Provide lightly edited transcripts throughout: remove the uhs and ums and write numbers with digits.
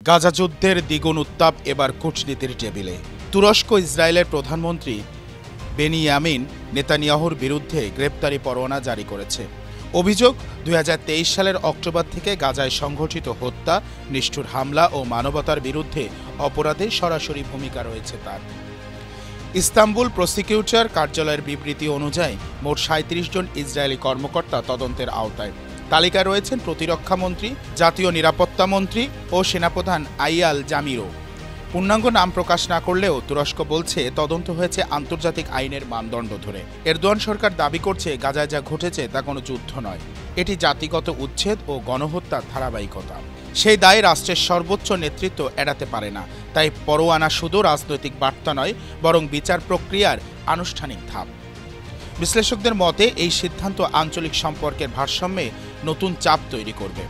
গাজা যুদ্ধের দ্বিগুণ উত্তাপ এবার কূটনীতির টেবিলে। তুরস্ক ইসরায়েলের প্রধানমন্ত্রী বেনিয়ামিন নেতানিয়াহুর বিরুদ্ধে গ্রেপ্তারি পরোয়ানা জারি করেছে। অভিযোগ, 2023 সালের অক্টোবর থেকে গাজায় সংঘটিত হত্যা, নিষ্ঠুর হামলা ও মানবতার বিরুদ্ধে অপরাধে সরাসরি ভূমিকা রয়েছে তার। ইস্তাম্বুল প্রসিকিউটর কার্যালয়ের বিবৃতি অনুযায়ী মোট 37 জন ইসরায়েলি কর্মকর্তা তদন্তের আওতায়। তালিকায় রয়েছেন প্রতিরক্ষামন্ত্রী, জাতীয় নিরাপত্তা মন্ত্রী ও সেনাপ্রধান আইয়াল জামিরও। পূর্ণাঙ্গ নাম প্রকাশ না করলেও তুরস্ক বলছে তদন্ত হয়েছে আন্তর্জাতিক আইনের মানদণ্ড ধরে। এরদোয়ান সরকার দাবি করছে গাজায় যা ঘটেছে তা কোনো যুদ্ধ নয়, এটি জাতিগত উচ্ছেদ ও গণহত্যার ধারাবাহিকতা। সেই দায় রাষ্ট্রের সর্বোচ্চ নেতৃত্ব এড়াতে পারে না। তাই পরোয়ানা শুধু রাজনৈতিক বার্তা নয়, বরং বিচার প্রক্রিয়ার আনুষ্ঠানিক ধাপ। বিশ্লেষকদের মতে এই সিদ্ধান্ত আঞ্চলিক সম্পর্কের ভারসাম্যে নতুন চাপ তৈরি করবে।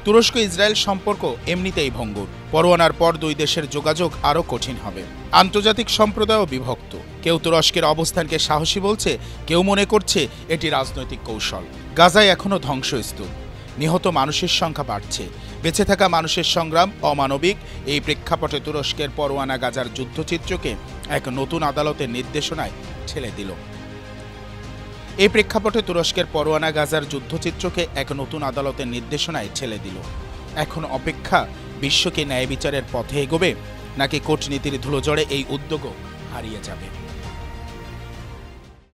তুরস্ক ইসরায়েল সম্পর্ক এমনিতেই ভঙ্গুর। পরোয়ানার পর দুই দেশের যোগাযোগ আরও কঠিন হবে। আন্তর্জাতিক সম্প্রদায়ও বিভক্ত। কেউ তুরস্কের অবস্থানকে সাহসী বলছে, কেউ মনে করছে এটি রাজনৈতিক কৌশল। গাজায় এখনও ধ্বংসস্তূপ, নিহত মানুষের সংখ্যা বাড়ছে, বেঁচে থাকা মানুষের সংগ্রাম অমানবিক। এই প্রেক্ষাপটে তুরস্কের পরোয়ানা গাজার যুদ্ধচিত্রকে এক নতুন আদালতের নির্দেশনায় ঠেলে দিল। এখন অপেক্ষা, বিশ্বকে ন্যায় বিচারের পথে এগোবে নাকি কূটনীতির ধুলোঝড়ে এই উদ্যোগও হারিয়ে যাবে।